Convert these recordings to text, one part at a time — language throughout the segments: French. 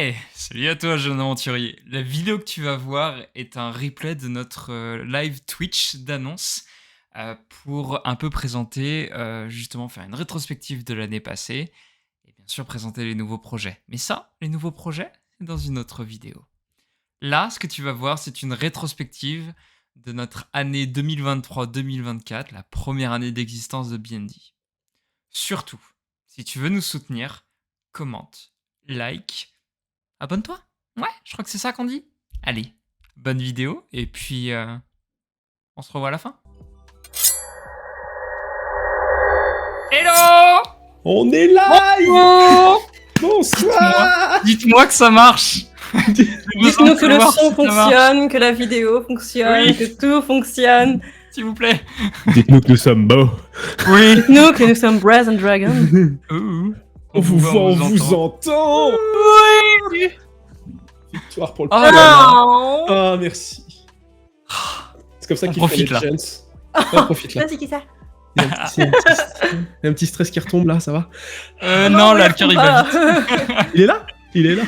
Hey, salut à toi, jeune aventurier. La vidéo que tu vas voir est un replay de notre live Twitch d'annonce pour un peu présenter, justement faire une rétrospective de l'année passée et bien sûr présenter les nouveaux projets. Mais ça, les nouveaux projets, c'est dans une autre vidéo. Là, ce que tu vas voir, c'est une rétrospective de notre année 2023-2024, la première année d'existence de BND. Surtout, si tu veux nous soutenir, commente, like, abonne-toi. Ouais, je crois que c'est ça qu'on dit. Allez, bonne vidéo, et puis on se revoit à la fin. Hello! On est live! Bonjour! Bonsoir! Dites-moi que ça marche. Dites-nous que le son fonctionne, que la vidéo fonctionne, Oui. que tout fonctionne. S'il vous plaît. Dites-nous que nous sommes beaux. Oui. Dites-nous que nous sommes Brass and Dragon. On vous voit, on vous entend. Oui. Victoire pour le Oh Père. là là. Oh. Ah, merci. C'est comme ça On qu'il fait profite, les là. gents. On profite là. Ça, c'est qui ça? Il y a un petit stress qui retombe là, ça va? Non, là, le cœur, il va vite. Il est là? Il est là?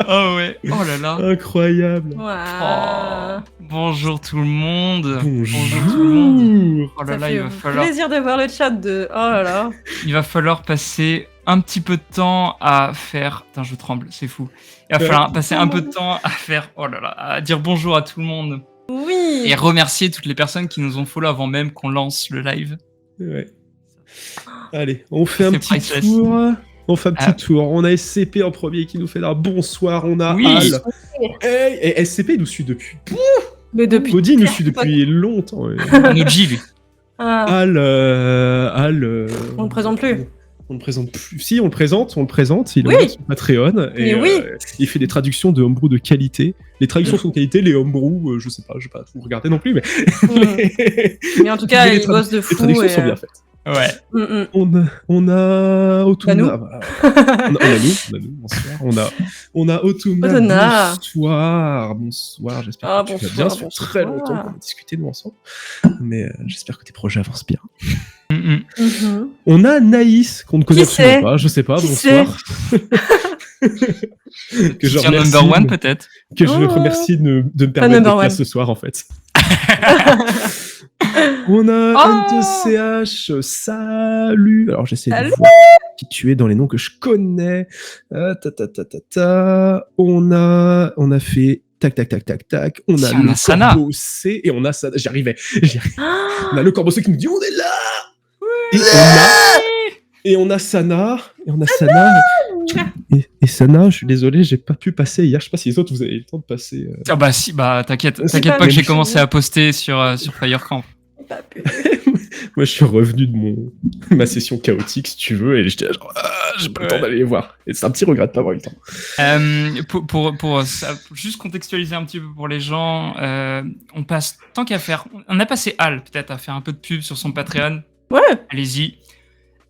Oh ouais. Oh là là. Incroyable. Wow. Bonjour tout le monde. Bonjour. tout le monde. Oh là Ça là, fait il va falloir... plaisir de voir le chat de... Oh là là. Il va falloir passer un petit peu de temps à faire... Putain, je tremble, c'est fou. Il va falloir passer un peu de temps à faire... Oh là là, à dire bonjour à tout le monde. Oui. Et remercier toutes les personnes qui nous ont follow avant même qu'on lance le live. Ouais. Allez, on fait un C'est petit priceless. tour. On fait un petit Ah. tour. On a SCP en premier qui nous fait là. Bonsoir. On a Oui. Al. Hey, et SCP il nous suit depuis. Mais depuis... Body nous suit depuis longtemps. Ouais. Un OG, lui. Ah, Al. on le présente plus. On le présente plus. Si, on le présente. Il Oui. est sur Patreon. Et Mais oui. il fait des traductions de homebrew de qualité. Les traductions sont de qualité, les homebrew, je sais pas, je vais pas tout regarder non plus, mais. Mais en tout cas, les il bosse de Les fou. traductions et, sont bien faites. Ouais. On a Otuna. nous. Voilà. on a nous, bonsoir. On a Otuna. Otuna. Bonsoir. J'espère Ah, que tu vas bonsoir, bien. Ça fait bonsoir. très longtemps qu'on a discuté nous ensemble. Mais j'espère que tes projets avancent bien. Mhm. On a Naïs, qu'on ne connaît Qui c'est absolument pas. Je sais pas, Qui bonsoir. que je Tier remercie, number one, peut-être. que je Oh. remercie de me Pas permettre number d'être là one. ce soir, en fait. On a N2CH, salut. Alors j'essaie de Salut. voir qui tu es dans les noms que je connais. On a fait tac. On a Si, on le a Sana. Corbeau C et on a Sana. J'y arrivais. Ah. On a le Corbeau C qui nous dit on est là. Et on a Sana. Et Sana, je suis désolé, j'ai pas pu passer hier. Je sais pas si les autres vous avez eu le temps de passer. Ah bah si, bah t'inquiète C'est pas pas que j'ai même commencé chose. à poster sur Firecamp. Pas pu. Moi, je suis revenu de ma session chaotique, si tu veux, et j'étais là, genre, j'ai pas le temps Ouais. d'aller les voir. Et c'est un petit regret de pas avoir eu le temps. Pour juste contextualiser un petit peu pour les gens, on passe, tant qu'à faire, on a passé Al peut-être à faire un peu de pub sur son Patreon. Ouais. Allez-y.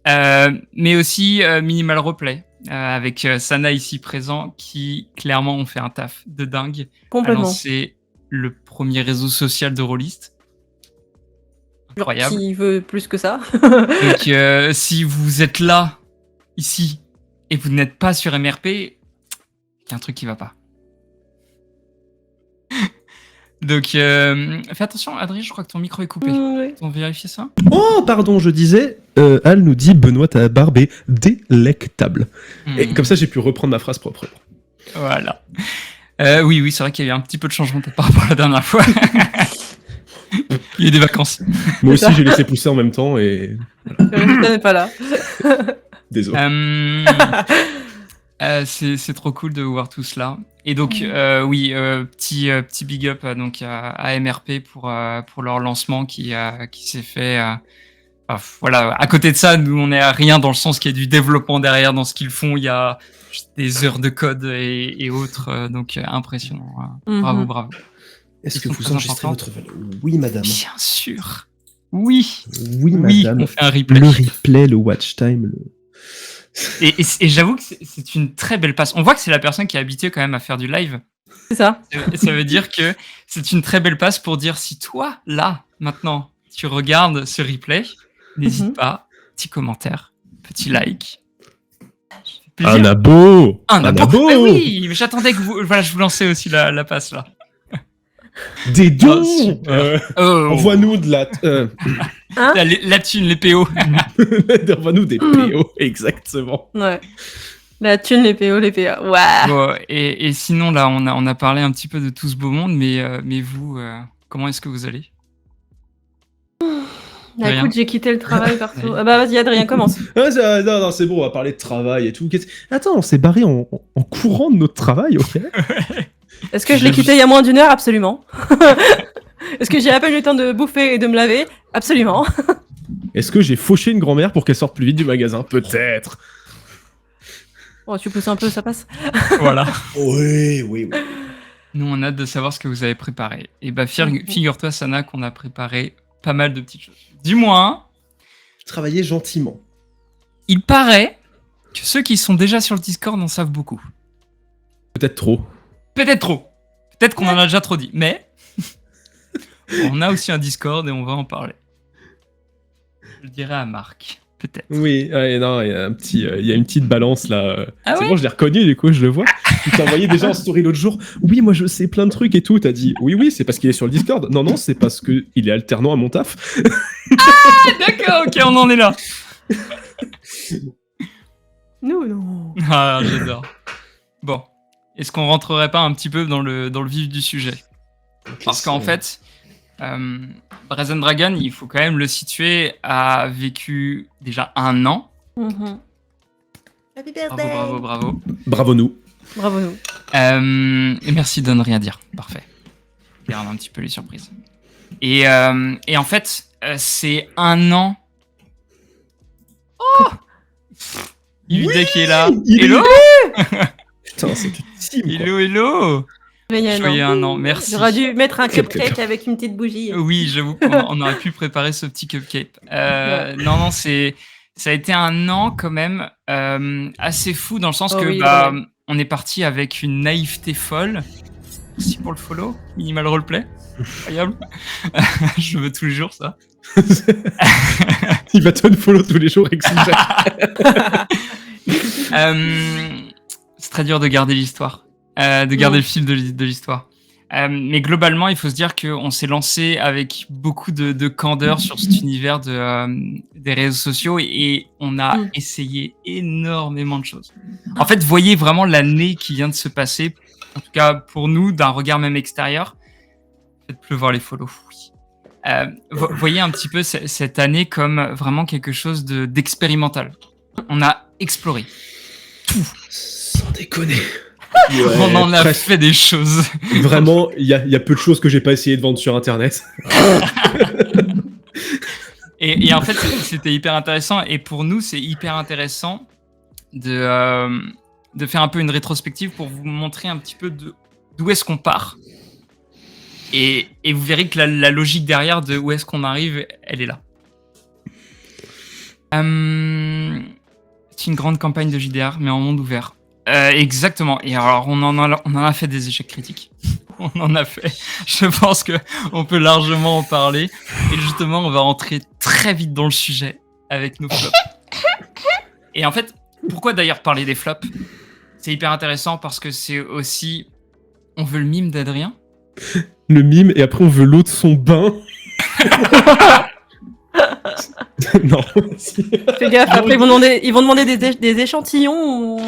Mais aussi Minimal Replay, avec Sana ici présent, qui clairement ont fait un taf de dingue. À Complètement. lancer le premier réseau social de Rollist. Incroyable. Qui veut plus que ça? Donc si vous êtes là, ici, et vous n'êtes pas sur MRP, il y a un truc qui va pas. Donc fais attention, Adrien, je crois que ton micro est coupé. Oui. On va vérifier ça. Oh, pardon, je disais, Al nous dit Benoît, ta barbe est délectable. Et comme ça, j'ai pu reprendre ma phrase propre. Voilà. Oui, c'est vrai qu'il y a eu un petit peu de changement par rapport à la dernière fois. Il y a eu des vacances. Moi aussi, j'ai laissé pousser en même temps, et Le résultat n'est pas là. désolé. C'est trop cool de voir tout cela. Et donc, petit big up donc à MRP pour leur lancement qui s'est fait. Voilà, à côté de ça, nous on est à rien dans le sens qu'il y a du développement derrière dans ce qu'ils font. Il y a des heures de code et autres, donc impressionnant. Bravo. Est-ce que que vous vous enregistrez enregistrez votre valeur? Oui, madame. Bien sûr. Oui, Oui, madame. on fait un replay. Le replay, le watch time, Et j'avoue que c'est une très belle passe. On voit que c'est la personne qui est habituée quand même à faire du live. C'est ça. Ça veut dire que c'est une très belle passe pour dire si toi, là, maintenant, tu regardes ce replay, n'hésite pas, petit commentaire, petit like. Ça fait plaisir. Un abo. Un abo. Mais oui, mais j'attendais que vous... Voilà, je vous lançais aussi la passe, là. Des dons. Envoie-nous Envoie-nous de la... la thune, les PO. Envoie-nous des PO, exactement. Ouais. La thune, les PO, les PA. Ouais. Bon, et sinon, là, on a parlé un petit peu de tout ce beau monde, mais vous, comment est-ce que vous allez? Bah, écoute, j'ai quitté le travail perso. Ah bah vas-y, Adrien, commence. Non, c'est bon, on va parler de travail et tout. Attends, on s'est barré en courant de notre travail, ok? Est-ce que je l'ai quitté il y a moins d'1 heure? Absolument. Est-ce que j'ai à peine eu le temps de bouffer et de me laver? Absolument. Est-ce que j'ai fauché une grand-mère pour qu'elle sorte plus vite du magasin? Peut-être. Oh, tu pousses un peu, ça passe. Voilà. Oui. Nous, on a hâte de savoir ce que vous avez préparé. Et bah, figure-toi, Sana, qu'on a préparé pas mal de petites choses. Du moins, Travailler gentiment. il paraît que ceux qui sont déjà sur le Discord en savent beaucoup. Peut-être trop. Peut-être trop. Peut-être qu'on en a déjà trop dit. Mais on a aussi un Discord et on va en parler. Je le dirai à Marc. Peut-être. Oui, non, il y a une petite balance là. Ah C'est ouais bon, je l'ai reconnu, du coup, je le vois. Tu t'as envoyé déjà en story l'autre jour. Oui, moi je sais plein de trucs et tout. T'as dit oui, c'est parce qu'il est sur le Discord. Non, c'est parce qu'il est alternant à mon taf. Ah, d'accord, ok, on en est là. Non. Ah, j'adore. Bon, est-ce qu'on rentrerait pas un petit peu dans le vif du sujet? Parce qu'en fait, Brazen Dragon, il faut quand même le situer, a vécu déjà 1 an. Happy birthday. Bravo. Bravo nous. Bravo nous. Et merci de ne rien dire. Parfait. Garde un petit peu les surprises. Et en fait, c'est 1 an. Oh, Yudé qui est là. Hello. Putain, c'est team, quoi. Hello. Joyeux 1 an, merci. J'aurais dû mettre un cupcake avec une petite bougie. Oui, j'avoue qu'on aurait pu préparer ce petit cupcake. Non, ça a été 1 an quand même assez fou dans le sens que on est parti avec une naïveté folle. Merci pour le follow, Minimal Roleplay. Incroyable. Je veux tous les jours ça. Il va te follow tous les jours, exigé. C'est très dur de garder l'histoire, de garder le fil de l'histoire. Mais globalement, il faut se dire qu'on s'est lancé avec beaucoup de candeur sur cet univers des réseaux sociaux et on a essayé énormément de choses. En fait, voyez vraiment l'année qui vient de se passer, en tout cas pour nous, d'un regard même extérieur. Faites pleuvoir les follow. Oui. Voyez un petit peu cette année comme vraiment quelque chose d'expérimental. On a exploré tout. Sans déconner. Ouais, on en a fait des choses. Vraiment, il y a peu de choses que j'ai pas essayé de vendre sur Internet. et en fait, c'était hyper intéressant. Et pour nous, c'est hyper intéressant de faire un peu une rétrospective pour vous montrer un petit peu d'où est-ce qu'on part. Et vous verrez que la logique derrière de où est-ce qu'on arrive, elle est là. C'est une grande campagne de JDR, mais en monde ouvert. Exactement. Et alors, on en a fait des échecs critiques. On en a fait. Je pense que on peut largement en parler. Et justement, on va rentrer très vite dans le sujet avec nos flops. Et en fait, pourquoi d'ailleurs parler des flops? C'est hyper intéressant parce que c'est aussi... On veut le mime d'Adrien. Le mime, et après on veut l'eau de son bain. Non. Fais gaffe, après ils vont demander des échantillons.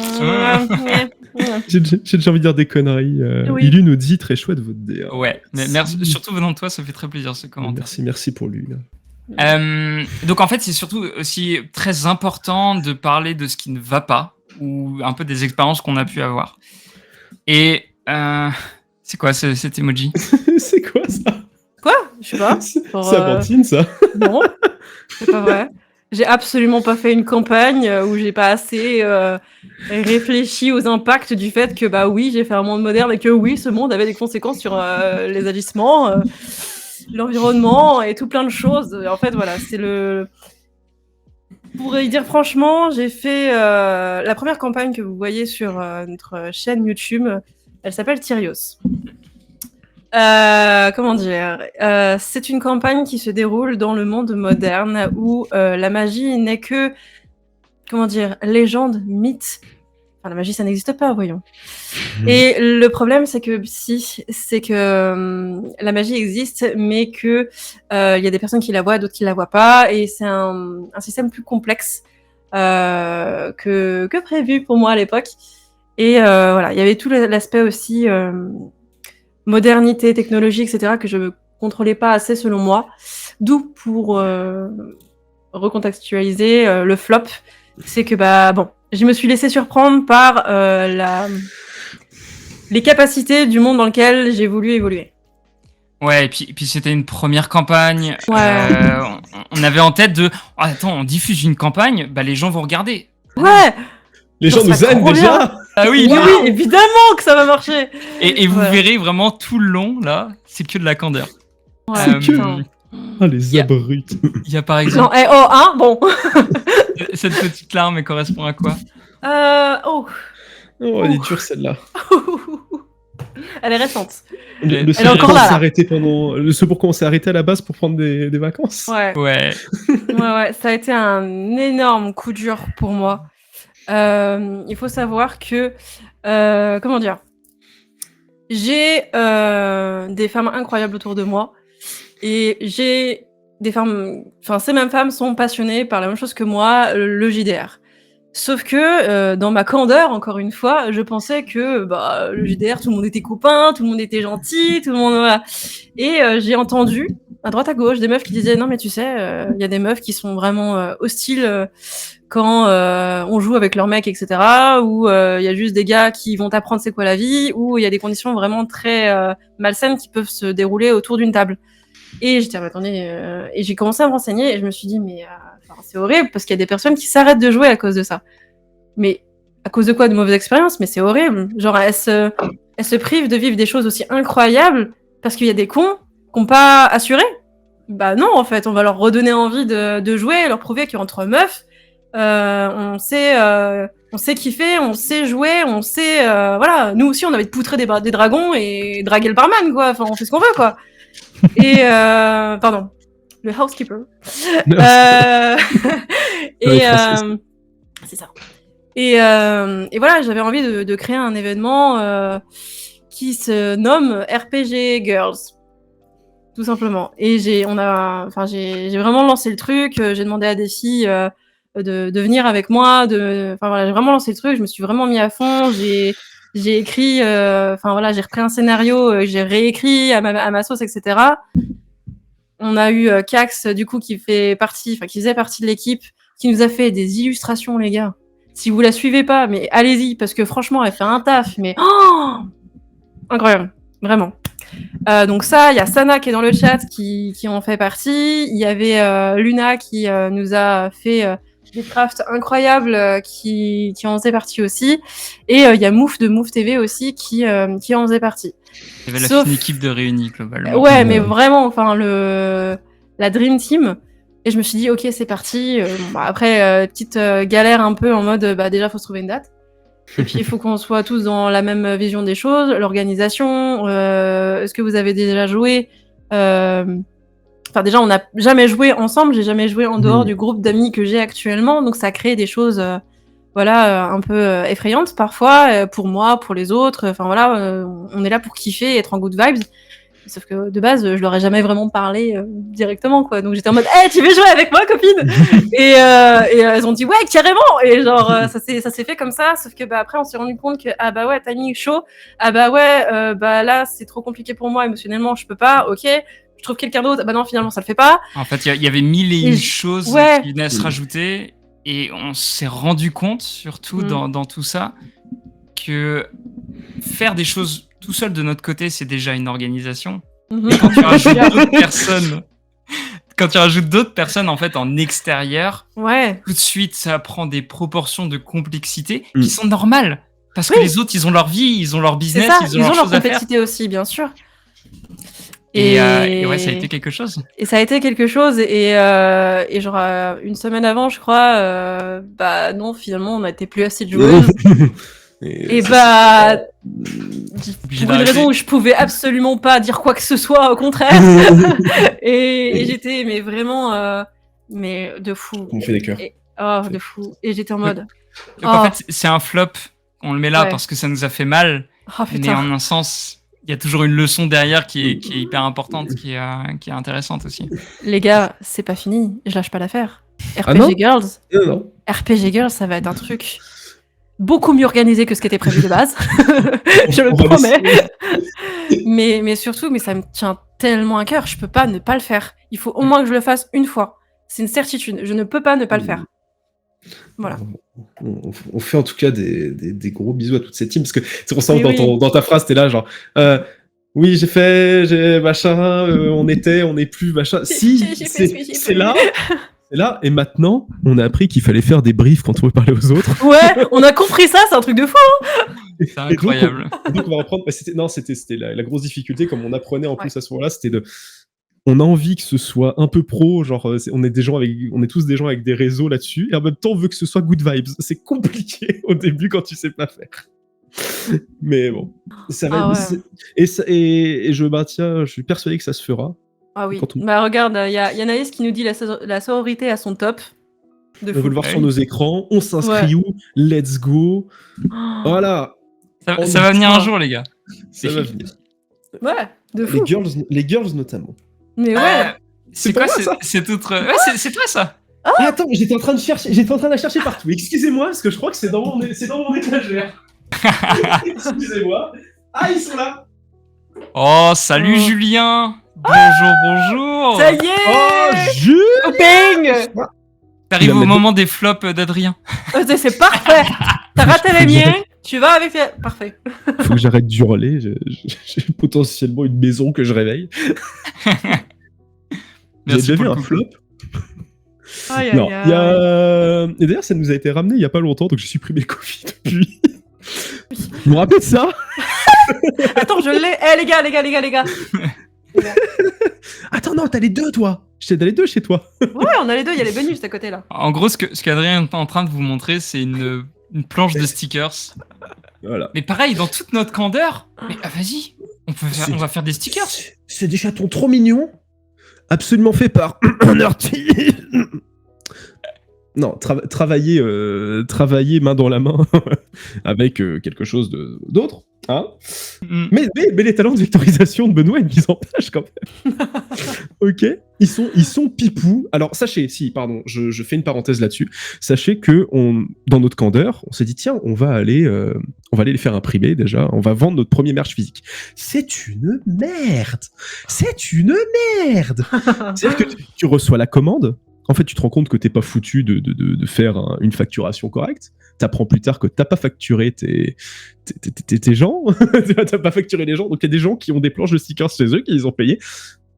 J'ai déjà envie de dire des conneries. Oui. Ilu nous dit très chouette votre DA. Ouais, mais merci, surtout venant de toi, ça fait très plaisir ce commentaire. Merci pour lui. Donc en fait, c'est surtout aussi très important de parler de ce qui ne va pas, ou un peu des expériences qu'on a pu avoir. Et c'est quoi cet emoji? C'est quoi ça? Quoi? Je sais pas. C'est Amandine, ça? Non, c'est pas vrai. J'ai absolument pas fait une campagne où j'ai pas assez réfléchi aux impacts du fait que bah oui, j'ai fait un monde moderne et que oui, ce monde avait des conséquences sur les agissements, l'environnement et tout plein de choses. En fait, voilà, c'est le... Pour y dire franchement, j'ai fait la première campagne que vous voyez sur notre chaîne YouTube. Elle s'appelle Tyrios. Comment dire, c'est une campagne qui se déroule dans le monde moderne où la magie n'est que, comment dire, légende, mythe Enfin, la magie, ça n'existe pas, voyons. Et le problème, c'est que la magie existe, mais que il y a des personnes qui la voient, d'autres qui la voient pas, et c'est un système plus complexe que prévu pour moi à l'époque. Et voilà, il y avait tout l'aspect aussi modernité, technologie, etc., que je contrôlais pas assez selon moi. D'où pour recontextualiser le flop, c'est que je me suis laissée surprendre par les capacités du monde dans lequel j'ai voulu évoluer. Ouais, et puis c'était une première campagne. Ouais. On avait en tête de attends, on diffuse une campagne, les gens vont regarder. Ouais. Les gens nous aiment déjà. Ah oui, oui, évidemment que ça va marcher. Et vous verrez vraiment tout le long là, c'est que de la candeur. Ouais, C'est que les abrutes. Il y a par exemple. Non, bon. Cette petite larme, elle correspond à quoi? Oh, elle est dure celle-là. Elle est récente. Elle est encore là. Ce pourquoi on s'est arrêté à la base pour prendre des vacances. Ouais. Ça a été un énorme coup dur pour moi. Il faut savoir que comment dire, j'ai des femmes incroyables autour de moi et j'ai des femmes, enfin ces mêmes femmes sont passionnées par la même chose que moi, le JDR. Sauf que dans ma candeur, encore une fois, je pensais que le JDR, tout le monde était copain, tout le monde était gentil, tout le monde voilà. Et j'ai entendu à droite à gauche des meufs qui disaient non mais tu sais, il y a des meufs qui sont vraiment hostiles quand on joue avec leur mec, etc. Ou il y a juste des gars qui vont t'apprendre c'est quoi la vie, ou il y a des conditions vraiment très malsaines qui peuvent se dérouler autour d'une table. Et j'étais attendez, et j'ai commencé à me renseigner et je me suis dit mais c'est horrible parce qu'il y a des personnes qui s'arrêtent de jouer à cause de ça. Mais à cause de quoi? De mauvaises expériences? Mais c'est horrible. Genre elles se privent de vivre des choses aussi incroyables parce qu'il y a des cons qui n'ont pas assuré. Bah non, en fait, on va leur redonner envie de jouer, leur prouver qu'entre meufs, on sait kiffer, on sait jouer, on sait voilà. Nous aussi, on avait poutré des dragons et draguer le barman, quoi. Enfin, on fait ce qu'on veut, quoi. Et pardon, le housekeeper. Et c'est ça. Et voilà, j'avais envie de créer un événement qui se nomme RPG Girls. Tout simplement. Et j'ai vraiment lancé le truc, j'ai demandé à des filles de venir avec moi, j'ai vraiment lancé le truc, je me suis vraiment mis à fond, j'ai écrit, j'ai repris un scénario, j'ai réécrit à ma sauce, etc. On a eu Cax, du coup, qui faisait partie de l'équipe, qui nous a fait des illustrations, les gars. Si vous la suivez pas, mais allez-y, parce que franchement, elle fait un taf, mais incroyable, vraiment. Donc ça, il y a Sana qui est dans le chat qui en fait partie. Il y avait Luna qui nous a fait des crafts incroyables qui en faisait partie aussi. Et il y a Mouf de Mouf TV aussi qui en faisait partie. Il y avait une équipe de réunis globalement. Ouais, mais vraiment, la Dream Team. Et je me suis dit, ok, c'est parti. Après, petite galère un peu en mode, déjà, faut se trouver une date. Et puis, il faut qu'on soit tous dans la même vision des choses, l'organisation. Est-ce que vous avez déjà joué déjà, on n'a jamais joué ensemble. J'ai jamais joué en dehors du groupe d'amis que j'ai actuellement. Donc, ça crée des choses, un peu effrayantes parfois, pour moi, pour les autres. On est là pour kiffer et être en good vibes. Sauf que de base, je leur ai jamais vraiment parlé directement, quoi. Donc j'étais en mode, hey, tu veux jouer avec moi, copine? Et elles ont dit, ouais, carrément. Et genre, ça s'est fait comme ça. Sauf que après, on s'est rendu compte que timing chaud. Là, c'est trop compliqué pour moi émotionnellement, je peux pas. Ok, je trouve quelqu'un d'autre. Non, finalement, ça le fait pas. En fait, il y avait mille et une choses qui venaient à se rajouter, et on s'est rendu compte, surtout dans tout ça, que faire des choses tout seul de notre côté, c'est déjà une organisation. Et quand tu rajoutes d'autres personnes, en fait, en extérieur, tout de suite, ça prend des proportions de complexité qui sont normales. Parce que les autres, ils ont leur vie, ils ont leur business, ils ont leur complexité aussi, bien sûr. Et ouais, ça a été quelque chose. Et ça a été quelque chose. Et genre, une semaine avant, je crois, non, finalement, on n'était plus assez de joueuses. Et pour une raison où je pouvais absolument pas dire quoi que ce soit, au contraire. et j'étais, mais vraiment, mais de fou. On fait des cœurs. De fou. Et j'étais en mode. Donc en fait, c'est un flop On le met là Ouais. parce que ça nous a fait mal, Oh mais putain. en un sens, il y a toujours une leçon derrière qui est hyper importante, qui est intéressante aussi. Les gars, c'est pas fini. Je lâche pas l'affaire. Ah non RPG Girls. Non. RPG Girls, ça va être un truc beaucoup mieux organisé que ce qui était prévu de base. Je le On va promets. laisser- Mais surtout, ça me tient tellement à cœur. Je peux pas ne pas le faire. Il faut au moins que je le fasse une fois. C'est une certitude. Je ne peux pas ne pas le faire. Voilà. On fait en tout cas des gros bisous à toute cette team, parce que c'est pour ça que Oui. dans ta phrase, t'es là, genre, oui, j'ai machin, on est plus, machin. Si, J'ai fait ce que j'ai c'est fait. là, c'est là, et maintenant, on a appris qu'il fallait faire des briefs quand on veut parler aux autres. Ouais, on a compris ça, c'est un truc de fou. C'est Et donc, incroyable. Donc on va reprendre. C'était la grosse difficulté, comme on apprenait en plus à ce moment-là, c'était de. On a envie que ce soit un peu pro, genre on est tous des gens avec des réseaux là-dessus, et en même temps on veut que ce soit good vibes. C'est compliqué au début quand tu sais pas faire. Mais bon, ça va. Ah ouais. Et je maintiens, je suis persuadé que ça se fera. Ah oui. Quand on- Bah regarde, il y a Anaïs qui nous dit la sororité à son top. De On veut fou. le voir Ouais. sur nos écrans. On s'inscrit où? Let's go. Voilà. Ça va venir un jour, les gars. Ça va venir. Ouais, de fou. Les girls notamment. Mais ouais. C'est pas quoi moi, ça c'est autre... Ouais, c'est toi, ça. Ah, attends, j'étais en train de la chercher partout. Excusez-moi, parce que je crois que c'est dans mon étagère. Excusez-moi. Ah, ils sont là. Oh, salut Oh. Julien. Bonjour. Ça y est. Oh, Jules. Coping. T'arrives Il va au mettre- moment des flops d'Adrien. C'est parfait. T'as raté les miens. Tu vas avec les... Parfait. Faut que j'arrête d'hurler. J'ai potentiellement une maison que je réveille. Vous avez Merci déjà pour vu le un coup. flop? Aïe, Non. aïe, Il y aïe. a... Et d'ailleurs, ça nous a été ramené il y a pas longtemps, donc j'ai supprimé le Covid depuis. Vous me rappelez de ça? Attends, je l'ai. Eh les gars. Attends, non, t'as les deux, toi. J'étais dans les deux chez toi. Ouais, on a les deux. Il y a les bonus à côté là. En gros, ce qu'Adrien est en train de vous montrer, c'est une planche de stickers. Voilà. Mais pareil, dans toute notre candeur. Mais vas-y, C'est- on va faire des stickers. C'est des chatons trop mignons, absolument faits par un artiste. Non, travailler main dans la main avec quelque chose d'autre. Hein, Mm. mais les talents de vectorisation de Benoît et de mise en page quand même. Ok, ils sont pipous. Alors sachez, je fais une parenthèse là-dessus. Sachez que dans notre candeur, on s'est dit tiens, on va aller les faire imprimer déjà. On va vendre notre premier merch physique. C'est une merde. C'est-à-dire que tu reçois la commande. En fait, tu te rends compte que t'es pas foutu de faire une facturation correcte. T'apprends plus tard que t'as pas facturé tes gens. T'as pas facturé les gens. Donc il y a des gens qui ont des planches de stickers chez eux, qui les ont payés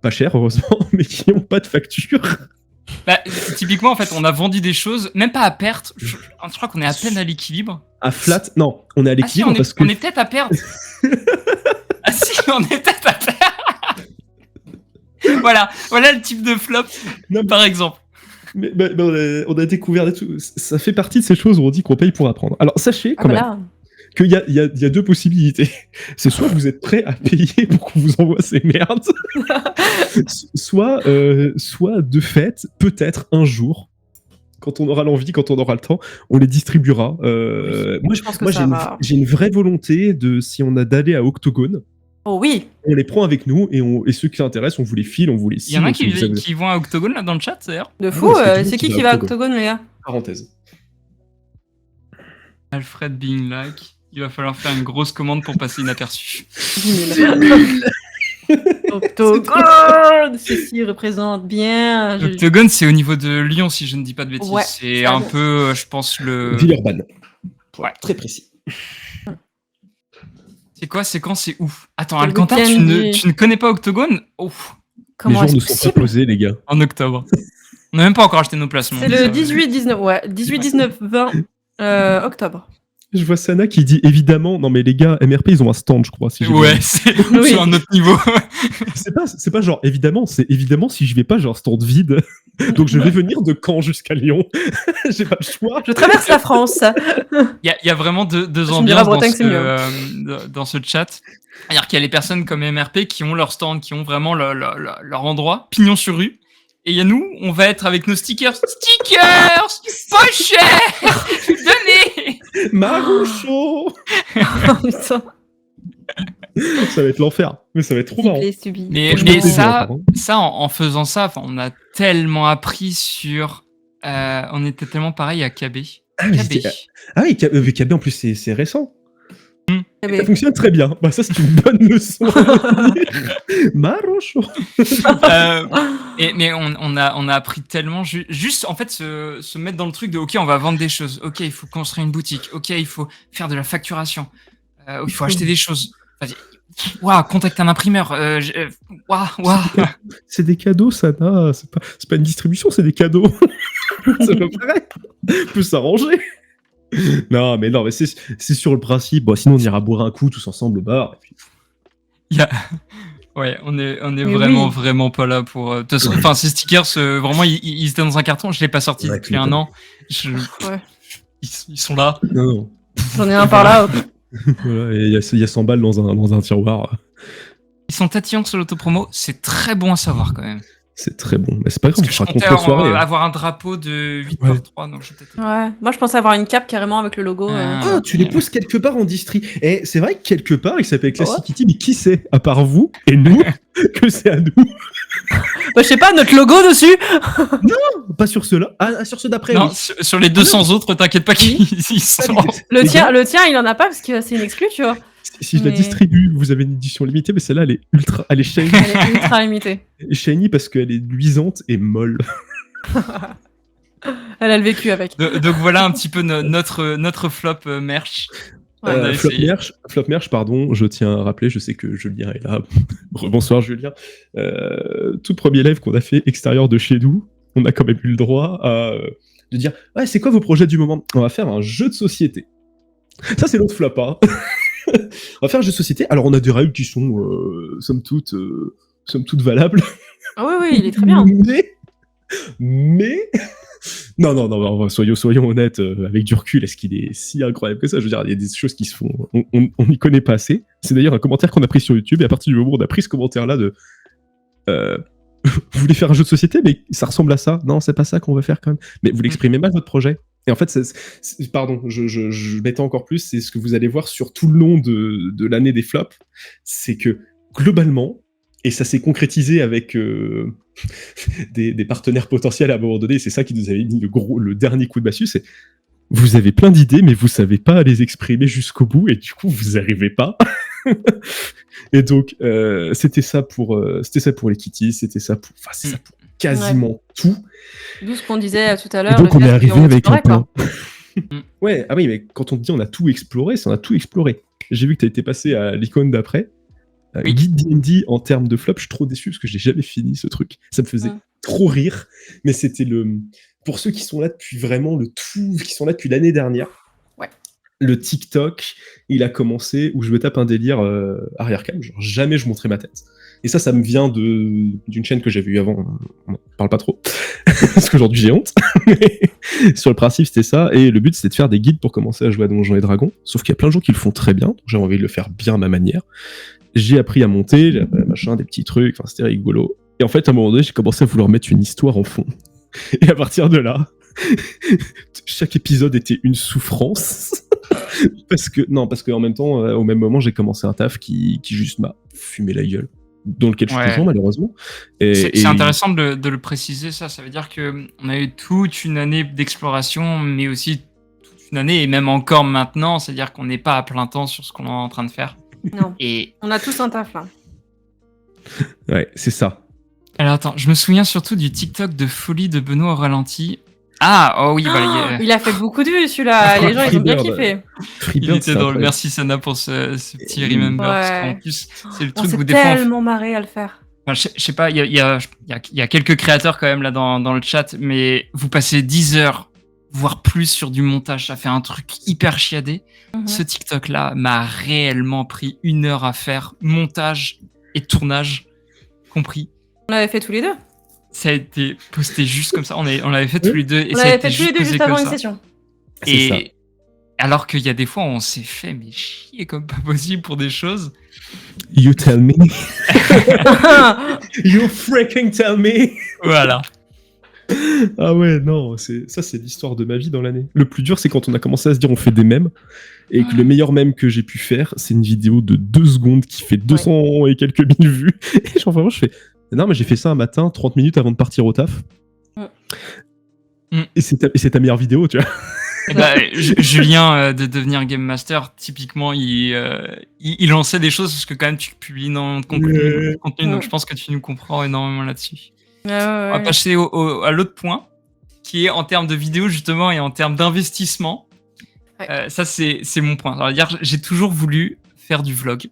pas cher heureusement, mais qui n'ont pas de facture. Bah, typiquement, en fait, on a vendu des choses, même pas à perte. Je crois qu'on est à peine à l'équilibre. À flat, non, on est à Ah si, l'équilibre on est, parce que on est peut-être à perdre. Ah si, on est peut-être à perdre. voilà le type de flop, Non, par exemple. mais on a découvert des trucs. Ça fait partie de ces choses où on dit qu'on paye pour apprendre. Alors sachez quand même Voilà. qu'il y a deux possibilités. C'est soit vous êtes prêt à payer pour qu'on vous envoie ces merdes, soit de fait, peut-être un jour, quand on aura l'envie, quand on aura le temps, on les distribuera. Moi, je pense que ça va. j'ai une vraie volonté de, si on a d'aller à Octogone, Oh oui. on les prend avec nous et ceux qui s'intéressent, on vous les file, on vous les Il y en a signe, qui vont à Octogone là dans le chat d'ailleurs. De fou. c'est tout le monde C'est qui qui va à va à Octogone. Octogone, les gars? Parenthèse. Alfred being like, il va falloir faire une grosse commande pour passer inaperçu. 10 000. Octogone. Ceci représente bien. Octogone, c'est au niveau de Lyon, si je ne dis pas de bêtises. Ouais, c'est ça un va. peu, je pense, le. Villeurbanne. Ouais. Très précis. C'est quoi, c'est quand, c'est où? Attends, C'est le Alcantar, week-end tu ne connais pas Octogone? Oh, Comment les gens est-ce ne sont pas possible? posés, les gars. en octobre. On n'a même pas encore acheté nos places. C'est le 18-19, ouais. 18-19-20 octobre. Je vois Sana qui dit évidemment, non mais les gars, MRP ils ont un stand, je crois. Si j'ai Ouais, bien c'est Oui. sur un autre niveau. C'est pas genre évidemment, c'est évidemment si je vais pas, j'ai un stand vide. Donc je vais venir de Caen jusqu'à Lyon. J'ai pas le choix. Je traverse la France. Il y a vraiment deux Tu me diras ambiances Bretagne, c'est mieux. dans ce chat. C'est-à-dire qu'il y a les personnes comme MRP qui ont leur stand, qui ont vraiment leur endroit, pignon sur rue. Et il y a nous, on va être avec nos stickers. Stickers! Pas cher! Donnez! Maroucho. Oh, putain. Ça va être l'enfer. Mais ça va être trop marrant. Ciblé, subi. Mais Franchement, c'est ça, bien, hein. ça en faisant ça, on a tellement appris sur. On était tellement pareil à KB. Ah, mais KB. c'était- ah oui, KB en plus, c'est récent. Eh Ça ben, fonctionne très bien. Bah, ça, c'est une bonne leçon. Maroucho. Mais on a appris tellement. Juste, en fait, se mettre dans le truc de OK, on va vendre des choses. OK, il faut construire une boutique. OK, il faut faire de la facturation. Il faut acheter des choses. Vas-y. Waouh, contacte un imprimeur. Waouh. C'est des cadeaux, Sana. C'est pas une distribution, c'est des cadeaux. Ça me paraît. Peut s'arranger. Non, mais c'est sur le principe. Bon, sinon, on ira boire un coup tous ensemble au bar. Et puis... Il y a- Ouais, on est Mais vraiment, oui. vraiment pas là pour. De toute façon, enfin, ces stickers, vraiment, ils étaient dans un carton. Je l'ai pas sorti Ouais, depuis tu un m'étonnes. an. Ouais. Ils sont là. Non. J'en ai un par là. Voilà, et il y a 100 balles dans un tiroir. Ils sont tatillants sur l'autopromo. C'est très bon à savoir quand même. C'est très bon. Mais c'est pas grave, Parce on que je fera comptais contre soirée. Hein. avoir un drapeau de 8 Ouais. par 3, donc je vais peut-être. Ouais. Moi, je pensais avoir une cape carrément avec le logo. Ah, tu les poses quelque part en distri. Et c'est vrai que quelque part, il s'appelle Classic Ouais. Kitty, mais qui sait, à part vous et nous, que c'est à nous? Bah, je sais pas, notre logo dessus. Pas sur ceux-là. Ah, sur ceux d'après, Non, oui. sur les 200 autres, t'inquiète pas qu'ils ils sont. Le Les gars, tien, il en a pas parce que c'est une exclue, tu vois. si je la Mais- distribue, vous avez une édition limitée, mais celle-là, elle est shiny. Elle est ultra limitée. Shiny parce qu'elle est luisante et molle. Elle a le vécu avec. Donc voilà un petit peu notre flop merch. Ouais. On a essayé. Flop merch, pardon, je tiens à rappeler, je sais que Julien est là. Rebonsoir Julien. Tout premier live qu'on a fait extérieur de chez nous, on a quand même eu le droit de dire ouais, c'est quoi vos projets du moment? On va faire un jeu de société. Ça, c'est l'autre flop, hein. On va faire un jeu de société. Alors, on a des règles qui sont, somme toute valables. Ah oui, oui, il est très bien. Mais... Non, soyons honnêtes, avec du recul, est-ce qu'il est si incroyable que ça? Je veux dire, il y a des choses qui se font, on n'y connaît pas assez. C'est d'ailleurs un commentaire qu'on a pris sur YouTube, et à partir du moment où on a pris ce commentaire-là de... vous voulez faire un jeu de société, mais ça ressemble à ça. Non, c'est pas ça qu'on veut faire quand même. Mais vous l'exprimez mal, votre projet. Et en fait, pardon, je m'étends encore plus, c'est ce que vous allez voir sur tout le long de l'année des flops, c'est que globalement, et ça s'est concrétisé avec des partenaires potentiels à un moment donné, et c'est ça qui nous avait mis le dernier coup de massue, c'est vous avez plein d'idées, mais vous savez pas les exprimer jusqu'au bout, et du coup, vous arrivez pas. Et donc, c'était ça pour les kitties, c'était ça pour quasiment tout. D'où ce qu'on disait tout à Et l'heure. donc, le on est fait arrivé qu'on avec un explorait, plan. quoi. Ouais, ah oui, mais quand on dit on a tout exploré, c'est on a tout exploré. J'ai vu que tu as été passé à l'icône d'après. Oui. Guide D&D en termes de flop, je suis trop déçu parce que j'ai jamais fini ce truc. Ça me faisait trop rire, mais c'était pour ceux qui sont là depuis vraiment qui sont là depuis l'année dernière. Ouais. Le TikTok, il a commencé où je me tape un délire arrière-cam, genre jamais je montrais ma tête. Et ça me vient d'une chaîne que j'avais eue avant, on n'en parle pas trop, parce qu'aujourd'hui j'ai honte, mais sur le principe c'était ça, et le but c'était de faire des guides pour commencer à jouer à Donjons et Dragons, sauf qu'il y a plein de gens qui le font très bien, donc j'ai envie de le faire bien à ma manière. J'ai appris à monter, j'ai appris des petits trucs, enfin c'était rigolo. Et en fait à un moment donné j'ai commencé à vouloir mettre une histoire en fond. Et à partir de là, chaque épisode était une souffrance. parce que en même temps, au même moment, j'ai commencé un taf qui juste m'a fumé la gueule, dans lequel je suis toujours malheureusement. C'est intéressant de le préciser, ça veut dire qu'on a eu toute une année d'exploration, mais aussi toute une année, et même encore maintenant, c'est-à-dire qu'on n'est pas à plein temps sur ce qu'on est en train de faire. Non. Et... On a tous un taf là. Ouais, c'est ça. Alors attends, je me souviens surtout du TikTok de folie de Benoît au ralenti. Ah, oh oui, voilà. Il a fait beaucoup de vues celui-là, les gens ils ont bien kiffé. Il était drôle, merci Sana pour ce petit remember, parce qu'en plus, c'est le truc où des fois... On s'est tellement marré à le faire. Enfin, je sais pas, il y a quelques créateurs quand même là dans le chat, mais vous passez 10 heures, voire plus sur du montage, ça fait un truc hyper chiadé. Ce TikTok-là m'a réellement pris 1 heure à faire, montage et tournage compris. On l'avait fait tous les deux. Ça a été posté juste comme ça, on l'avait fait tous les deux. Et on ça a l'avait été fait tous les deux juste avant une session. Et ça. Alors qu'il y a des fois, on s'est fait mais chier comme pas possible pour des choses. You tell me. You freaking tell me. Voilà. Ah ouais, non, c'est l'histoire de ma vie dans l'année. Le plus dur, c'est quand on a commencé à se dire on fait des mèmes, et que le meilleur mème que j'ai pu faire, c'est une vidéo de 2 secondes qui fait 200 et quelques mille vues. Et genre vraiment, je fais, non, mais j'ai fait ça un matin, 30 minutes avant de partir au taf. Et c'est ta meilleure vidéo, tu vois. Eh ben, Julien de devenir Game Master, typiquement, il lançait des choses parce que quand même tu publies énormément de contenu, donc je pense que tu nous comprends énormément là-dessus. On va passer à l'autre point, qui est en termes de vidéos justement et en termes d'investissement. Ça, c'est mon point. Alors, dire, j'ai toujours voulu faire du vlog.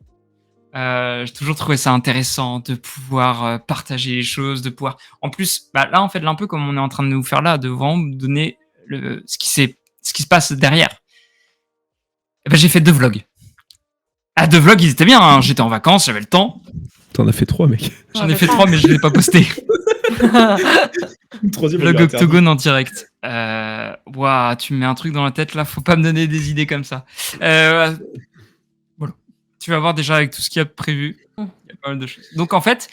J'ai toujours trouvé ça intéressant de pouvoir partager les choses, de pouvoir... En plus, là, en fait, un peu comme on est en train de nous faire là, de vraiment me donner ce qui se passe derrière. Et ben, j'ai fait 2 vlogs. 2 vlogs, ils étaient bien. Hein. J'étais en vacances, j'avais le temps. T'en as fait 3, mec. J'en ai fait 3, mais je ne l'ai pas posté. Vlog Octogone en direct. Waouh, tu me mets un truc dans la tête là, faut pas me donner des idées comme ça. Voilà. Tu vas voir déjà avec tout ce qu'il y a prévu. Il y a pas mal de choses. Donc en fait,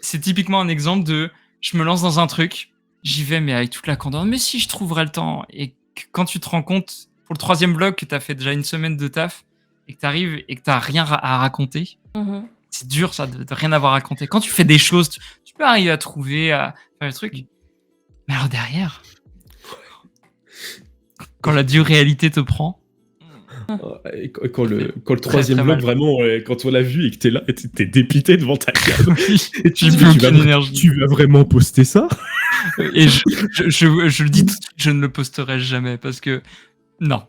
c'est typiquement un exemple de je me lance dans un truc, j'y vais, mais avec toute la candeur. Mais si je trouverai le temps. Et quand tu te rends compte, pour le 3e vlog, que tu as fait déjà une semaine de taf, et que tu arrives et que tu n'as rien à raconter, c'est dur ça, de rien avoir à raconter. Quand tu fais des choses, tu peux arriver à trouver, à faire le truc. Mais alors derrière, quand la dure réalité te prend. Et quand le 3e vlog, vraiment, quand on l'a vu et que t'es là, t'es dépité devant ta cam. Et tu vas vraiment poster ça? Et je le dis tout de suite, je ne le posterai jamais parce que non.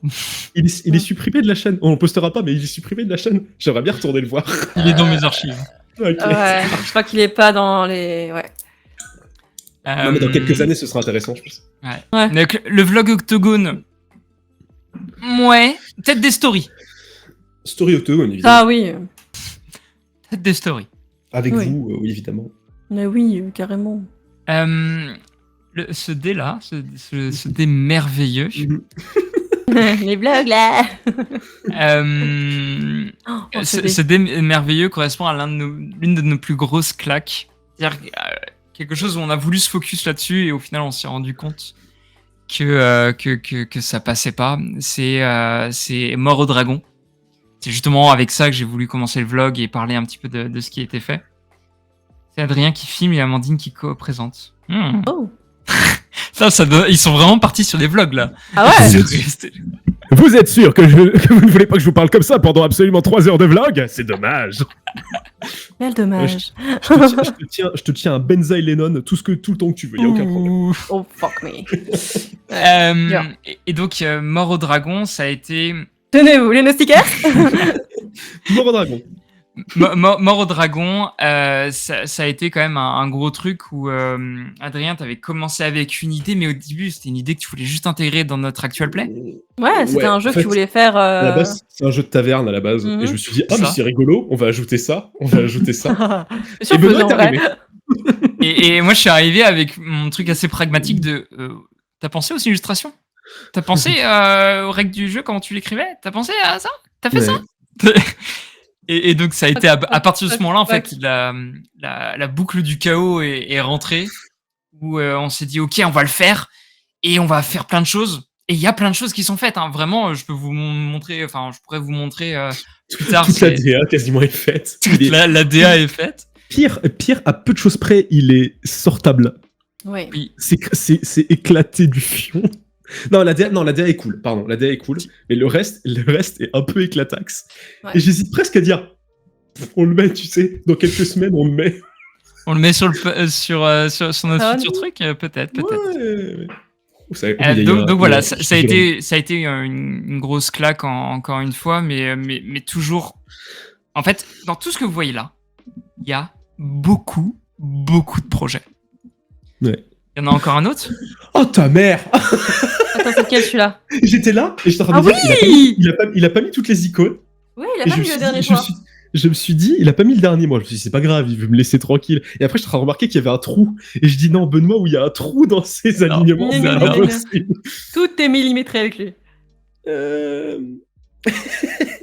Il est supprimé de la chaîne. On le postera pas, mais il est supprimé de la chaîne. J'aimerais bien retourner le voir. Il est dans mes archives. Okay. Je crois qu'il est pas dans les... Non, mais dans quelques années, ce sera intéressant, je pense. Ouais. Donc, le vlog Octogone, peut-être des stories. Story Octogone, évidemment. Ah oui. Peut-être des stories. Avec vous, oui, évidemment. Mais oui, carrément. Ce dé là, ce dé merveilleux. Les vlogs là. Ce dé merveilleux correspond à l'une de nos plus grosses claques. C'est-à-dire quelque chose où on a voulu se focus là-dessus et au final on s'est rendu compte que ça passait pas. C'est Mort au Dragon. C'est justement avec ça que j'ai voulu commencer le vlog et parler un petit peu de ce qui a été fait. C'est Adrien qui filme et Amandine qui co-présente. Oh. Ils sont vraiment partis sur des vlogs là. Ah ouais. Vous êtes sûr que vous ne voulez pas que je vous parle comme ça pendant absolument 3 heures de vlog? C'est dommage. Quel dommage. Je te tiens un Benzaï Lennon tout le temps que tu veux, il n'y a aucun problème. Oh fuck me. Et donc, Mort au Dragon, ça a été... Tenez-vous, les stickers. Mort au Dragon. Mort au Dragon, ça a été quand même un gros truc où Adrien, t'avais commencé avec une idée, mais au début, c'était une idée que tu voulais juste intégrer dans notre actual play. Ouais, c'était un jeu que tu voulais faire. À la base, c'est un jeu de taverne à la base. Et je me suis dit, mais c'est rigolo, on va ajouter ça. Et Benoît est arrivé. Et moi, je suis arrivé avec mon truc assez pragmatique de... T'as pensé aux illustrations? T'as pensé aux règles du jeu, comment tu l'écrivais? T'as pensé à ça? T'as fait ça? Et donc, ça a été à partir de ce moment-là, en fait, la boucle du chaos est rentrée, où on s'est dit, OK, on va le faire, et on va faire plein de choses. Et il y a plein de choses qui sont faites. Hein. Vraiment, je peux vous montrer, je pourrais vous montrer plus tard. Toute la DA quasiment est faite. La DA est faite. Pire, à peu de choses près, il est sortable. Oui. C'est éclaté du fion. Non, la DA est cool, pardon, la DA est cool, mais le reste est un peu éclataxe. Ouais. Et j'hésite presque à dire, on le met, tu sais, dans quelques semaines, on le met. On le met sur notre futur truc, peut-être. Ouais. Donc voilà, ça a été une grosse claque encore une fois, mais toujours... En fait, dans tout ce que vous voyez là, il y a beaucoup de projets. Ouais. Il y en a encore un autre? Oh ta mère! Attends, c'est quel celui-là? J'étais là et je t'en train de dire, il a pas mis toutes les icônes. Oui, il a pas mis le dernier fois. Je me suis dit, il a pas mis le dernier, moi. Je me suis dit, c'est pas grave, il veut me laisser tranquille. Et après, je t'ai remarqué qu'il y avait un trou. Et je dis, non, Benoît, où il y a un trou dans ses alignements, c'est impossible. Tout est millimétré avec lui.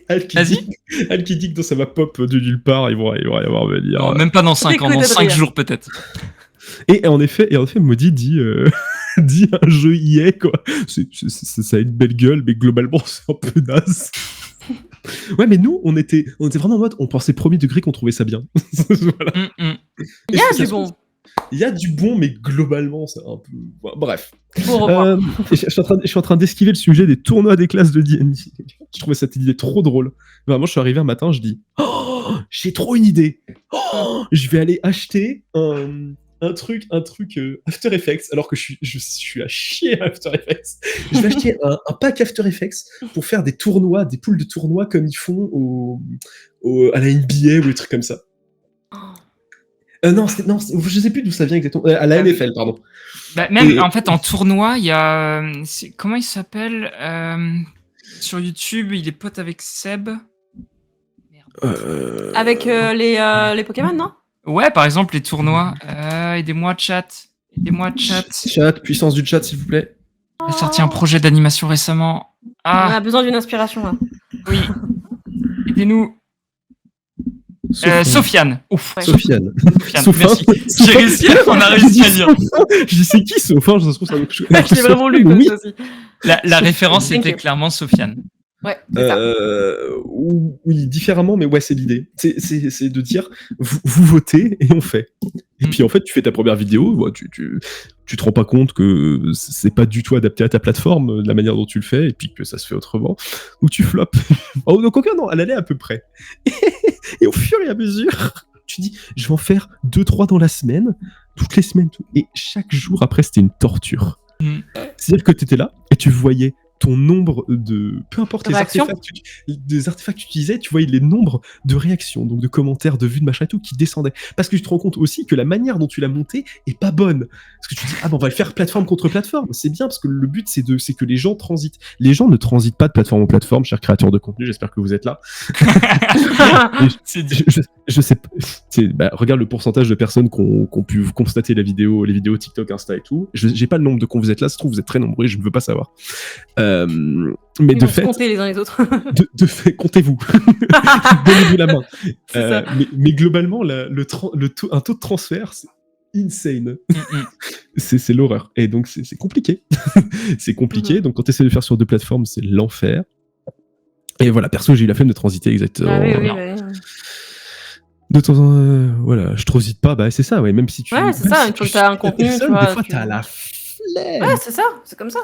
Al qui dit que dans ça va pop de nulle part, il va y avoir venir. Non, même pas dans 5 ans, dans 5 jours peut-être. Et en effet, Maudit dit dit un jeu EA, quoi. Ça a une belle gueule, mais globalement, c'est un peu naze. Ouais, mais nous, on était vraiment en mode, on pensait premier degré qu'on trouvait ça bien. Voilà. Il y a du bon. Il y a du bon, mais globalement, c'est un peu... Bon, bref. Faut revoir. Je suis en train d'esquiver le sujet des tournois des classes de D&D. Je trouvais cette idée trop drôle. Vraiment, je suis arrivé un matin, je dis « Oh, j'ai trop une idée. Oh, je vais aller acheter un truc After Effects, alors que je suis à chier à After Effects. Je vais acheter un pack After Effects pour faire des tournois, des poules de tournois comme ils font à la NBA ou des trucs comme ça. » Non, je sais plus d'où ça vient exactement. À la NFL, pardon. Bah, même, en fait, en tournoi, il y a... comment il s'appelle sur YouTube, il est pote avec Seb. Merde. Avec les Pokémon, non? Ouais, par exemple, les tournois. Aidez-moi, chat. Chat, puissance du chat, s'il vous plaît. Il a sorti un projet d'animation récemment. On a besoin d'une inspiration, là. Oui. Aidez-nous. Sofiane. Ouf. Ouais. Sofiane. Merci. J'ai réussi, on a réussi à dire. Je dis c'est qui Sofiane? Je trouve ça. Je l'ai vraiment lu, oui. comme ça aussi. La référence Thank était you. clairement Sofiane. Ouais, c'est ça. Oui, différemment, mais ouais, c'est l'idée. C'est de dire, vous votez et on fait. Et puis en fait, tu fais ta première vidéo, ouais, tu te rends pas compte que c'est pas du tout adapté à ta plateforme, de la manière dont tu le fais, et puis que ça se fait autrement, ou tu floppes. Oh, donc aucun, non, elle allait à peu près. Et au fur et à mesure, tu dis, je vais en faire 2-3 dans la semaine, toutes les semaines, tout. Et chaque jour après, c'était une torture. C'est-à-dire que tu étais là, et tu voyais ton nombre de... Peu importe les artefacts, des artefacts que tu utilisais, tu voyais les nombres de réactions, donc de commentaires, de vues, de machin et tout, qui descendaient. Parce que tu te rends compte aussi que la manière dont tu l'as monté est pas bonne. Parce que tu te dis, ah ben on va le faire plateforme contre plateforme. C'est bien, parce que le but, c'est que les gens transitent. Les gens ne transitent pas de plateforme en plateforme, chers créateurs de contenu, j'espère que vous êtes là. Je sais pas. Regarde le pourcentage de personnes qui ont pu constater les vidéos TikTok, Insta et tout. J'ai pas le nombre de quand vous êtes là, ça se trouve vous êtes très nombreux, je ne veux pas savoir. Mais de fait, comptez les uns les autres. de fait, comptez-vous. Donnez-vous la main. Ça. Mais globalement, un taux de transfert, c'est insane. C'est l'horreur. Et donc, c'est compliqué. C'est compliqué. Donc, quand tu essaies de faire sur 2 plateformes, c'est l'enfer. Et voilà, perso, j'ai eu la flemme de transiter exactement. Ah oui. De temps en temps, voilà, je transite pas, c'est ça, ouais, même si tu... Ouais, c'est ça, une fois que t'as un contenu, tu vois... Des fois, t'as la flemme. Ouais, c'est ça, c'est comme ça.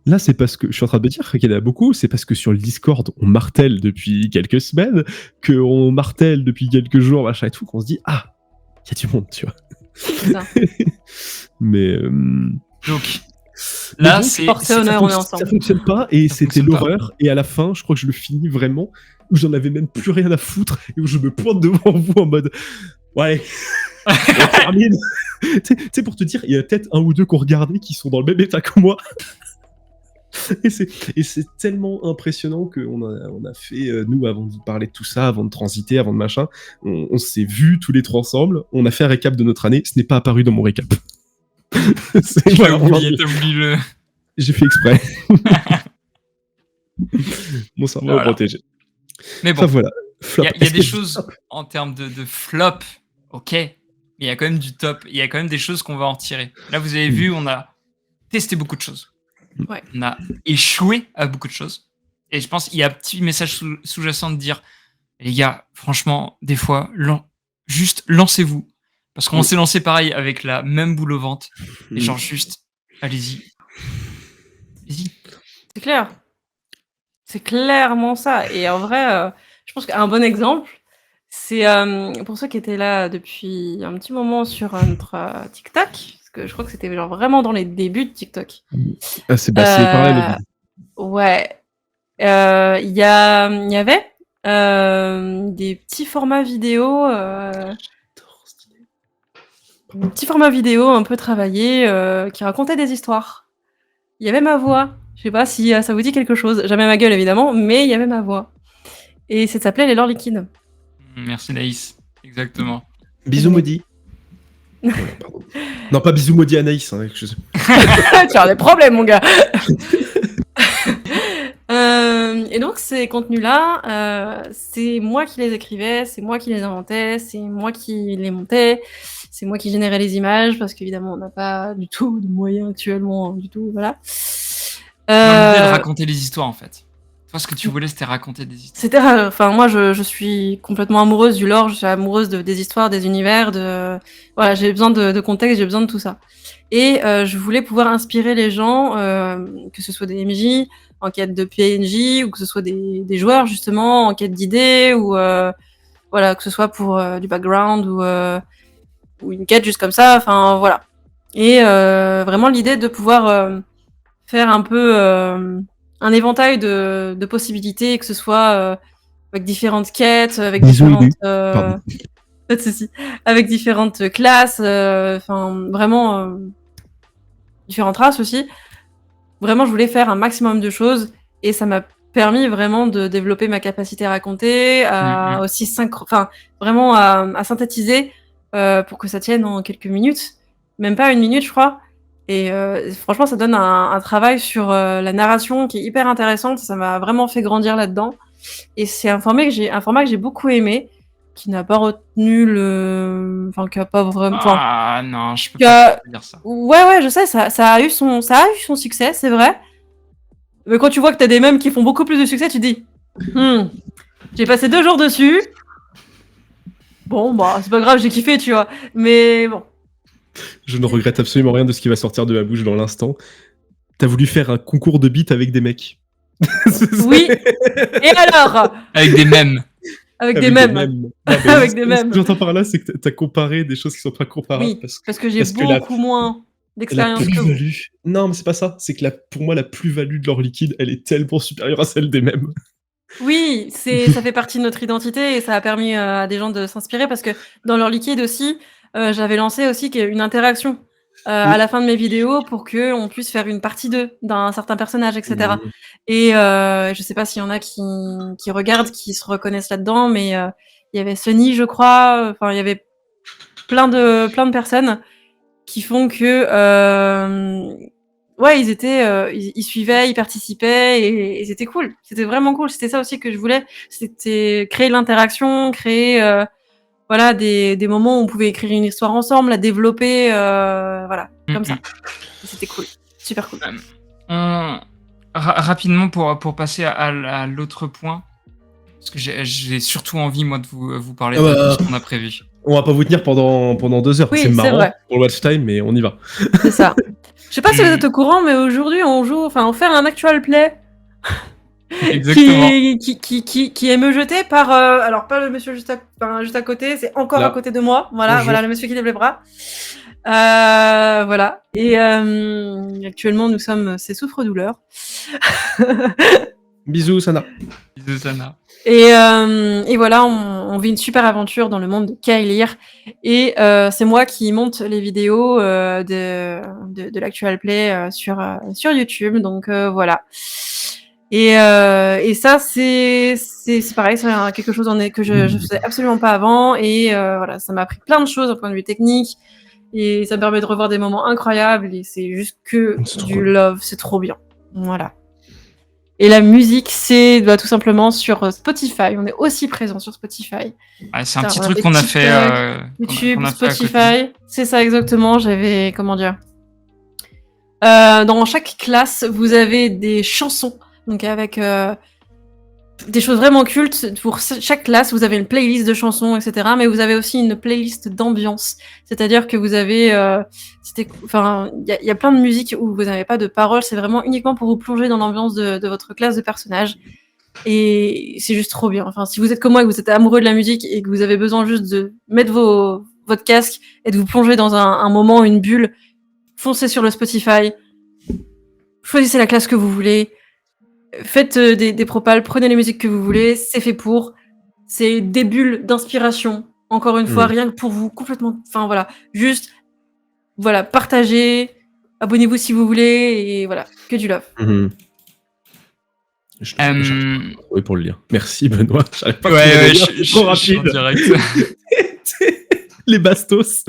Là, c'est parce que, je suis en train de me dire qu'il y en a beaucoup, c'est parce que sur le Discord, on martèle depuis quelques semaines, qu'on martèle depuis quelques jours, machin et tout, qu'on se dit, ah, il y a du monde, tu vois. C'est ça. Mais... Donc, là, c'est... Ça fonctionne pas, et c'était l'horreur, et à la fin, je crois que je le finis vraiment, où j'en avais même plus rien à foutre, et où je me pointe devant vous en mode, ouais, on termine. Tu sais, pour te dire, il y a peut-être 1 ou 2 qui ont regardé, qui sont dans le même état que moi. Et c'est tellement impressionnant qu'on a fait, nous, avant de parler de tout ça, avant de transiter, avant de machin, on s'est vus tous les 3 ensemble, on a fait un récap de notre année, ce n'est pas apparu dans mon récap. T'as oublié le... J'ai fait exprès. Mon cerveau est protégé. Mais bon, voilà. Il y a des choses en termes de flop, ok, mais il y a quand même du top, il y a quand même des choses qu'on va en tirer. Là, vous avez vu, on a testé beaucoup de choses. Ouais. On a échoué à beaucoup de choses. Et je pense qu'il y a un petit message sous-jacent de dire, les gars, franchement, des fois, juste lancez-vous. Parce qu'on s'est lancé pareil avec la même boule au ventre. Et genre juste, allez-y. Allez-y. C'est clair. C'est clairement ça. Et en vrai, je pense qu'un bon exemple, c'est pour ceux qui étaient là depuis un petit moment sur notre TikTok, parce que je crois que c'était genre vraiment dans les débuts de TikTok. Ah, c'est pareil. Ouais. Il y avait des petits formats vidéo, un peu travaillés, qui racontaient des histoires. Il y avait ma voix. Je sais pas si ça vous dit quelque chose. Jamais ma gueule, évidemment, mais il y avait ma voix. Et ça s'appelait Les Lore Liquides. Merci Naïs. Exactement. Bisous maudits. Pardon. Non, pas bisous maudits Anaïs. Hein, tu as des problèmes, mon gars. Et donc, ces contenus-là, c'est moi qui les écrivais, c'est moi qui les inventais, c'est moi qui les montais, c'est moi qui générais les images parce qu'évidemment on n'a pas du tout de moyens actuellement, du tout, voilà. Dans l'idée de raconter les histoires, en fait. Toi, ce que tu voulais, c'était raconter des histoires. C'était, enfin moi je suis complètement amoureuse du lore, je suis amoureuse des histoires, des univers, voilà, j'ai besoin de contexte, j'ai besoin de tout ça. Et je voulais pouvoir inspirer les gens, que ce soit des MJ en quête de PNJ ou que ce soit des joueurs justement en quête d'idées ou voilà, que ce soit pour du background ou une quête juste comme ça, enfin voilà. Et vraiment l'idée de pouvoir faire un peu un éventail de possibilités, que ce soit avec différentes quêtes, avec différentes Pardon. pas de souci, avec différentes classes, enfin vraiment différentes races aussi. Vraiment, je voulais faire un maximum de choses et ça m'a permis vraiment de développer ma capacité à raconter, à aussi enfin vraiment à synthétiser pour que ça tienne en quelques minutes, même pas une minute, je crois. Et franchement, ça donne un travail sur la narration qui est hyper intéressante. Ça m'a vraiment fait grandir là-dedans. Et c'est un format que j'ai beaucoup aimé, qui n'a pas retenu enfin, qui a pas vraiment, enfin, Ah non, je peux qui pas a- te dire ça. ouais, je sais, ça a eu son succès, c'est vrai. Mais quand tu vois que t'as des mèmes qui font beaucoup plus de succès, tu te dis, j'ai passé 2 jours dessus. Bon, bah, c'est pas grave, j'ai kiffé, tu vois. Mais bon. Je ne regrette absolument rien de ce qui va sortir de ma bouche dans l'instant. T'as voulu faire un concours de beats avec des mecs. Oui. Et alors? Avec des mèmes. Avec des mèmes. Non, mais Avec des Ce mèmes. que j'entends par là, c'est que t'as comparé des choses qui sont pas comparables. Oui, parce que j'ai beaucoup moins la d'expérience que vous. plus-value. Non, mais c'est pas ça. C'est que pour moi, la plus-value de l'or liquide, elle est tellement supérieure à celle des mêmes. Oui, ça fait partie de notre identité et ça a permis à des gens de s'inspirer parce que dans leur liquide aussi, j'avais lancé aussi une interaction à la fin de mes vidéos pour que on puisse faire une partie 2 d'un certain personnage, etc. Et je sais pas s'il y en a qui regardent, qui se reconnaissent là-dedans, mais il y avait Sunny, je crois. Enfin, il y avait plein de personnes qui font que ouais, ils étaient, ils suivaient, ils participaient et c'était cool. C'était vraiment cool. C'était ça aussi que je voulais. C'était créer l'interaction, créer voilà des moments où on pouvait écrire une histoire ensemble, la développer, voilà, comme ça. Et c'était cool, super cool. Rapidement pour passer à l'autre point, parce que j'ai surtout envie moi de vous parler de ce qu'on a prévu. On va pas vous tenir pendant 2 heures. Oui, c'est marrant vrai. pour le watch time, mais on y va. C'est ça. Je sais pas si vous êtes au courant, mais aujourd'hui on fait un actual play. Exactement. qui est me jeté par alors pas le monsieur juste à côté, c'est encore Là. à côté de moi. Voilà, Bonjour. voilà le monsieur qui lève les bras. Voilà. Et actuellement nous sommes ses souffres-douleurs. Bisous, Sana. Bisous, Sana. Et voilà, on vit une super aventure dans le monde de Kailir. Et c'est moi qui monte les vidéos de l'actual play sur YouTube. Donc voilà. Et ça, c'est pareil, c'est quelque chose que je faisais absolument pas avant. Et voilà, ça m'a appris plein de choses au point de vue technique. Et ça me permet de revoir des moments incroyables. Et c'est juste que du love, c'est trop bien. Voilà. Et la musique, c'est tout simplement sur Spotify. On est aussi présent sur Spotify. Ah, c'est un petit truc qu'on a fait. YouTube, Spotify. C'est ça exactement. J'avais, comment dire. Dans chaque classe, vous avez des chansons. Donc avec des choses vraiment cultes. Pour chaque classe, vous avez une playlist de chansons, etc. Mais vous avez aussi une playlist d'ambiance. C'est-à-dire que vous avez... il y a plein de musiques où vous n'avez pas de paroles. C'est vraiment uniquement pour vous plonger dans l'ambiance de votre classe de personnages. Et c'est juste trop bien. Enfin, si vous êtes comme moi et que vous êtes amoureux de la musique et que vous avez besoin juste de mettre votre casque et de vous plonger dans un moment, une bulle, foncez sur le Spotify. Choisissez la classe que vous voulez. Faites des propals, prenez les musiques que vous voulez, c'est fait pour. C'est des bulles d'inspiration. Encore une fois, rien que pour vous, complètement. Enfin voilà, juste, voilà, partagez, abonnez-vous si vous voulez, et voilà, que du love. Oui, pour le lire. Merci Benoît. J'arrive pas ouais, je trop rapide. En direct. Les bastos.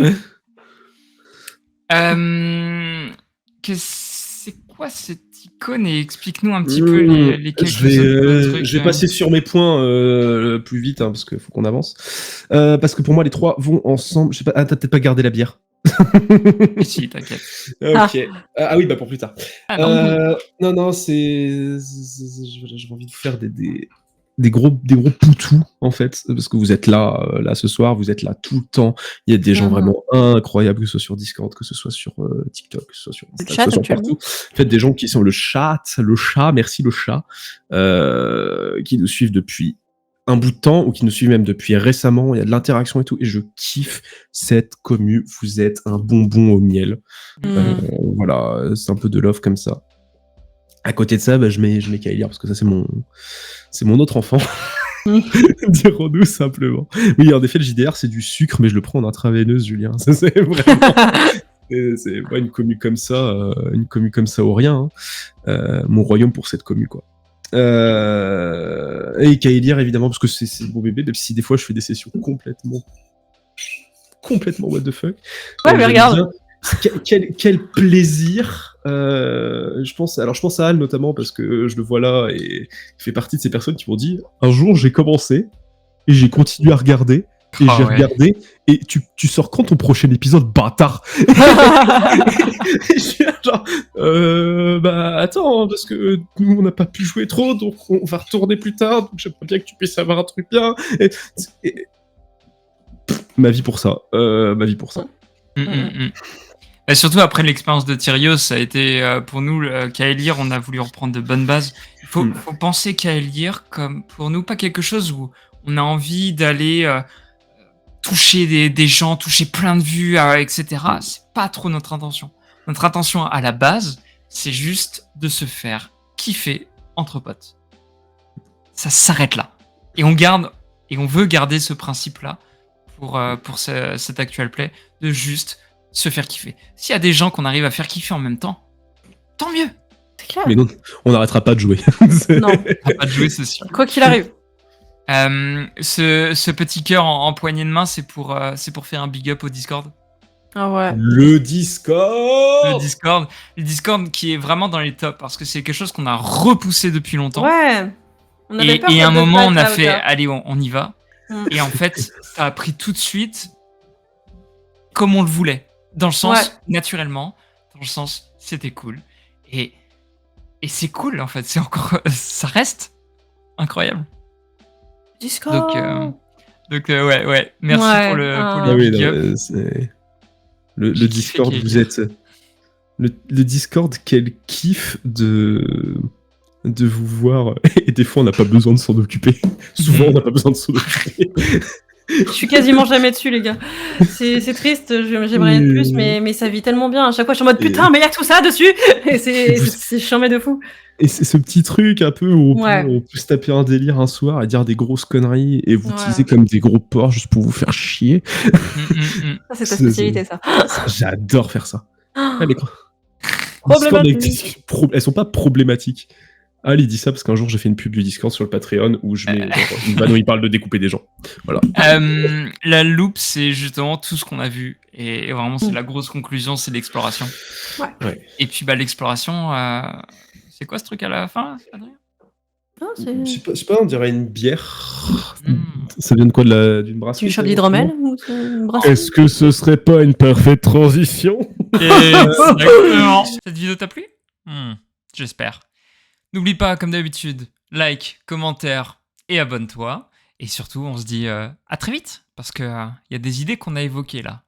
C'est quoi cet icône et explique-nous un petit peu les quelques autres trucs. Je vais passer sur mes points plus vite, hein, parce qu'il faut qu'on avance. Parce que pour moi, les trois vont ensemble. Je sais pas, t'as peut-être pas gardé la bière. Si, t'inquiète. Ok. Ah oui, bah pour plus tard. Ah non. Non, j'ai envie de vous faire des gros poutous, en fait, parce que vous êtes là ce soir, vous êtes là tout le temps. Il y a des gens vraiment incroyables, que ce soit sur Discord, que ce soit sur TikTok, que ce soit sur Insta, que ce soit partout. En fait, des gens qui sont le chat, merci le chat, qui nous suivent depuis un bout de temps ou qui nous suivent même depuis récemment. Il y a de l'interaction et tout, et je kiffe cette commu. Vous êtes un bonbon au miel. Voilà, c'est un peu de love comme ça. À côté de ça, je mets Kaelir parce que ça c'est mon autre enfant. Dirons-nous simplement. Oui, en effet, le JDR c'est du sucre, mais je le prends en intraveineuse, Julien. Ça, c'est vraiment. C'est pas une commu comme ça ou rien. Hein. Mon royaume pour cette commu, quoi. Et Kaelir évidemment parce que c'est mon bébé, même si des fois je fais des sessions complètement what the fuck. Ouais, mais regarde. Quel plaisir. Je pense à Al notamment parce que je le vois là et il fait partie de ces personnes qui m'ont dit un jour j'ai commencé et j'ai continué à regarder et j'ai regardé et tu sors quand ton prochain épisode, bâtard. Et je suis là, genre attends, parce que nous on n'a pas pu jouer trop, donc on va retourner plus tard, donc j'aimerais bien que tu puisses avoir un truc bien. Ma vie pour ça. Et surtout après l'expérience de Tyrios, ça a été pour nous Kaelir, on a voulu reprendre de bonnes bases. Il faut penser Kaelir comme pour nous pas quelque chose où on a envie d'aller toucher des gens, toucher plein de vues, etc. C'est pas trop notre intention. Notre intention à la base, c'est juste de se faire kiffer entre potes. Ça s'arrête là. Et on veut garder ce principe-là pour cet actual play, de juste se faire kiffer. S'il y a des gens qu'on arrive à faire kiffer en même temps, tant mieux. C'est clair. Mais non, on n'arrêtera pas de jouer. Non. On n'arrêtera pas de jouer, c'est sûr. Quoi qu'il arrive. Ce petit cœur en poignée de main, c'est pour faire un big up au Discord. Ah ouais. Le Discord qui est vraiment dans les tops parce que c'est quelque chose qu'on a repoussé depuis longtemps. Ouais. On avait peur et à un moment, on a là, fait, allez, on y va. Et en fait, ça a pris tout de suite comme on le voulait. Dans le sens, naturellement, dans le sens, c'était cool. Et c'est cool, en fait. Ça reste incroyable. Discord. Donc ouais. Merci pour les big up. Le Discord, vous êtes... Le Discord, quel kiff de vous voir. Et des fois, on n'a pas besoin de s'en occuper. Souvent, on n'a pas besoin de s'en occuper. Je suis quasiment jamais dessus, les gars. C'est triste, j'aimerais être plus, mais ça vit tellement bien. À chaque fois, je suis en mode putain, mais il y a tout ça dessus. Et c'est chiant de fou. Et c'est ce petit truc un peu où on peut se taper un délire un soir et dire des grosses conneries et vous utiliser comme des gros porcs juste pour vous faire chier. Ça, c'est ta spécialité, ça. J'adore faire ça. Problématique. Elles sont pas problématiques. Ah, il dit ça parce qu'un jour j'ai fait une pub du Discord sur le Patreon où je mets une vanne où il parle de découper des gens. Voilà. La loupe, c'est justement tout ce qu'on a vu. Et vraiment, c'est la grosse conclusion, c'est l'exploration. Ouais. Et puis, l'exploration, c'est quoi ce truc à la fin, Adrien ? Je sais pas, on dirait une bière. Ça vient de quoi, d'une brasserie ? Tu chopes d'hydromel ou une brasserie ? Est-ce que ce serait pas une parfaite transition ? Exactement. Cette vidéo t'a plu ? J'espère. N'oublie pas, comme d'habitude, like, commentaire et abonne-toi. Et surtout, on se dit à très vite, parce qu'il y a des idées qu'on a évoquées là.